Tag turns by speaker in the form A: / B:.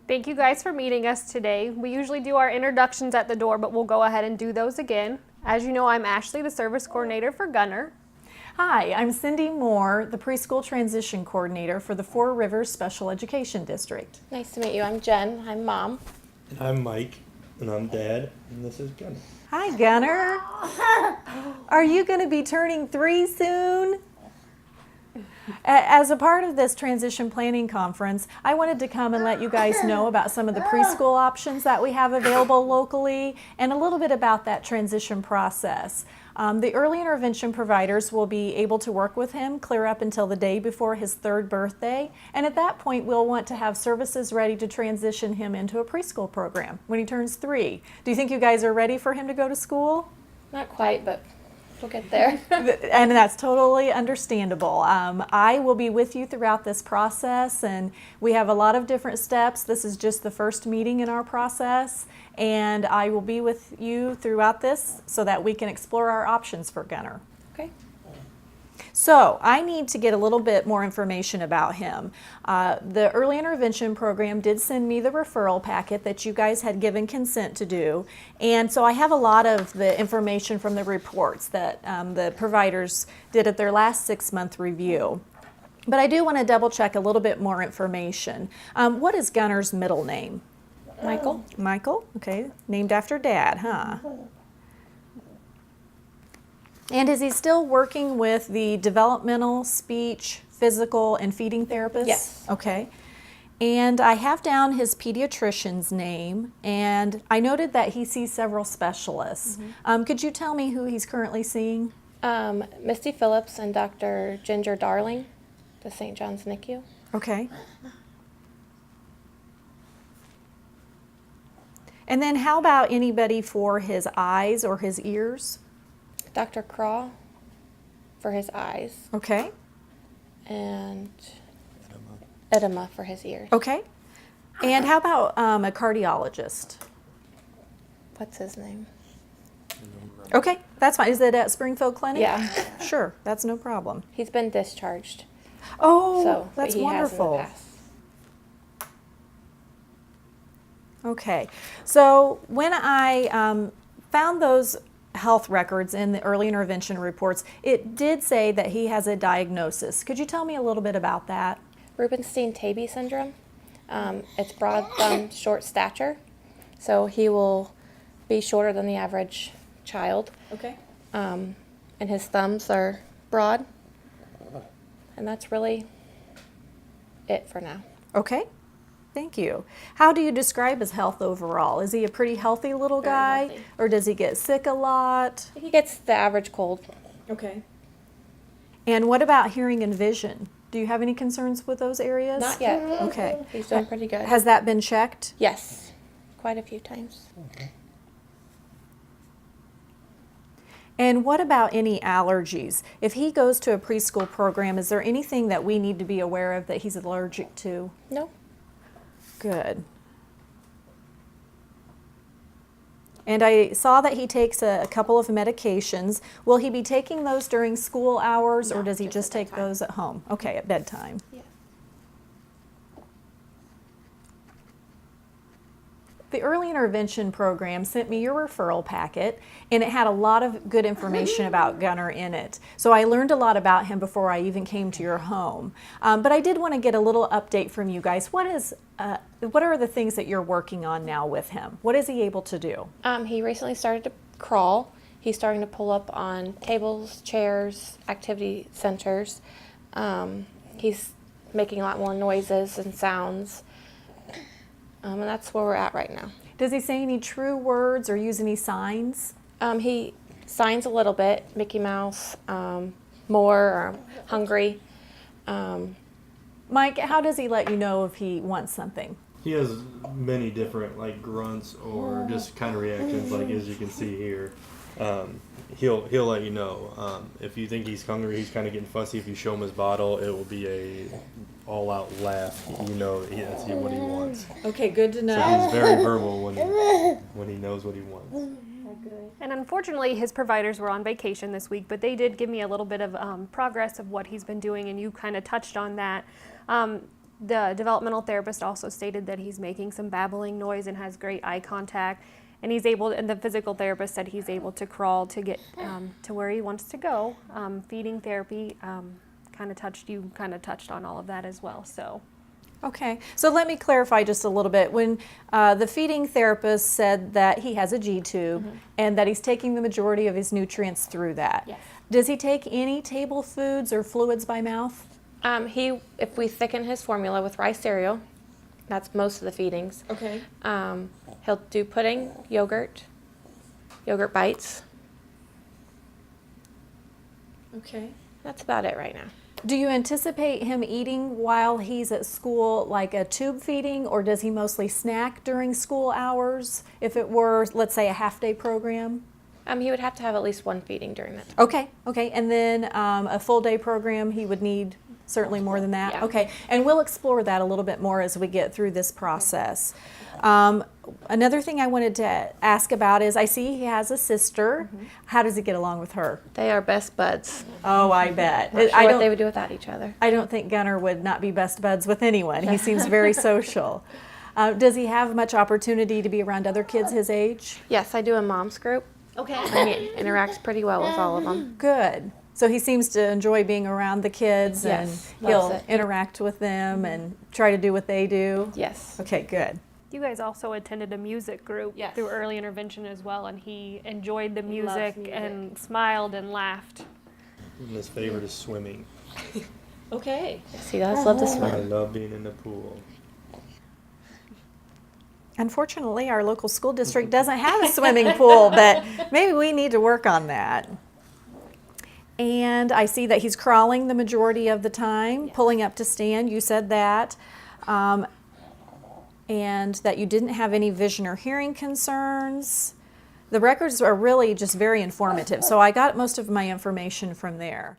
A: Thank you guys for meeting us today. We usually do our introductions at the door, but we'll go ahead and do those again. As you know, I'm Ashley, the service coordinator for Gunner.
B: Hi, I'm Cindy Moore, the preschool transition coordinator for the Four Rivers Special Education District.
C: Nice to meet you. I'm Jen. I'm mom.
D: And I'm Mike, and I'm Dad, and this is Gunner.
B: Hi, Gunner. Are you going to be turning 3 soon? As a part of this transition planning conference, I wanted to come and let you guys know about some of the preschool options that we have available locally and a little bit about that transition process. The early intervention providers will be able to work with him clear up until the day before his 3rd birthday, and at that point we'll want to have services ready to transition him into a preschool program when he turns 3. Do you think you guys are ready for him to go to school?
C: Not quite, but we'll get there.
B: And that's totally understandable. I will be with you throughout this process, and we have a lot of different steps. This is just the first meeting in our process, and I will be with you throughout this so that we can explore our options for Gunner.
C: Okay.
B: So I need to get a little bit more information about him. The early intervention program did send me the referral packet that you guys had given consent to do, and so I have a lot of the information from the reports that the providers did at their last 6-month review. But I do want to double check a little bit more information. What is Gunner's middle name?
C: Michael?
B: Michael, okay, named after Dad, huh? And is he still working with the developmental, speech, physical, and feeding therapists?
C: Yes.
B: Okay. And I have down his pediatrician's name, and I noted that he sees several specialists. Could you tell me who he's currently seeing?
C: Misty Phillips and Dr. Ginger Darling, the St. John's NICU.
B: Okay. And then how about anybody for his eyes or his ears?
C: Dr. Craw for his eyes.
B: Okay.
C: And edema for his ears.
B: Okay. And how about a cardiologist?
C: What's his name?
B: Okay, that's fine. Is it at Springfield Clinic?
C: Yeah.
B: Sure, that's no problem.
C: He's been discharged.
B: Oh,
C: So but
B: that's
C: he
B: wonderful.
C: Has in the past.
B: Okay, so when I found those health records in the early intervention reports, it did say that he has a diagnosis. Could you tell me a little bit about that?
C: Rubenstein-Tabby syndrome. It's broad thumb, short stature. So he will be shorter than the average child.
B: Okay.
C: And his thumbs are broad. And that's really it for now.
B: Okay, thank you. How do you describe his health overall? Is he a pretty healthy little
C: Very
B: guy?
C: healthy.
B: Or does he get sick a lot?
C: He gets the average cold.
B: Okay. And what about hearing and vision? Do you have any concerns with those areas?
C: Not yet.
B: Okay.
C: He's doing pretty good.
B: Has that been checked?
C: Yes, quite a few times.
B: And what about any allergies? If he goes to a preschool program, is there anything that we need to be aware of that he's allergic to?
C: No,
B: Good. And I saw that he takes a couple of medications. Will he be taking those during school hours, or
C: No,
B: does he
C: just
B: just
C: at
B: take
C: bedtime.
B: those at home? Okay, at bedtime.
C: yeah.
B: The early intervention program sent me your referral packet, and it had a lot of good information about Gunner in it. So I learned a lot about him before I even came to your home. But I did want to get a little update from you guys. What are the things that you're working on now with him? What is he able to do?
C: He recently started to crawl. He's starting to pull up on tables, chairs, activity centers. He's making a lot more noises and sounds. And that's where we're at right now.
B: Does he say any true words or use any signs?
C: He signs a little bit, Mickey Mouse, more, or hungry.
B: Mike, how does he let you know if he wants something?
D: He has many different like grunts or just kind of reactions, like as you can see here. He'll let you know. If you think he's hungry, he's kind of getting fussy. If you show him his bottle, it will be a all-out laugh. You know that's what he wants.
B: Okay, good to
D: So
B: know.
D: he's very verbal when he knows what he wants.
A: And unfortunately, his providers were on vacation this week, but they did give me a little bit of progress of what he's been doing, and you kind of touched on that. The developmental therapist also stated that he's making some babbling noise and has great eye contact. And and the physical therapist said he's able to crawl to get to where he wants to go. Feeding therapy kind of touched on all of that as well. So.
B: Okay, so let me clarify just a little bit. When the feeding therapist said that he has a G-tube and that he's taking the majority of his nutrients through that,
C: Yes.
B: does he take any table foods or fluids by mouth?
C: If we thicken his formula with rice cereal, that's most of the feedings.
B: Okay.
C: He'll do pudding, yogurt bites.
B: Okay.
C: That's about it right now.
B: Do you anticipate him eating while he's at school like a tube feeding, or does he mostly snack during school hours if it were, let's say, a half-day program?
C: He would have to have at least one feeding during that time.
B: Okay, and then a full-day program, he would need certainly more than that?
C: Yeah.
B: Okay, and we'll explore that a little bit more as we get through this process. Another thing I wanted to ask about is I see he has a sister. How does he get along with her?
C: They are best buds.
B: Oh, I bet.
C: Not sure
B: I
C: what
B: don't,
C: they would do without each other.
B: I don't think Gunnar would not be best buds with anyone. He seems very social. Does he have much opportunity to be around other kids his age?
C: Yes, I do a mom's group.
A: Okay.
C: And he interacts pretty well with all of them.
B: Good. So he seems to enjoy being around the kids
C: Yes,
B: and he'll
C: loves it.
B: interact with them and try to do what they do?
C: Yes.
B: Okay, good.
A: You guys also attended a music group
C: Yes.
A: through early intervention as well, and he enjoyed the
C: He loves
A: music
C: music.
A: and smiled and laughed.
D: And his favorite is swimming.
B: Okay.
C: Yes, he does love to
D: I
C: swim.
D: love being in the pool.
B: Unfortunately, our local school district doesn't have a swimming pool, but maybe we need to work on that. And I see that he's crawling the majority of the time, pulling up to stand. You said that. And that you didn't have any vision or hearing concerns. The records are really just very informative, so I got most of my information from there.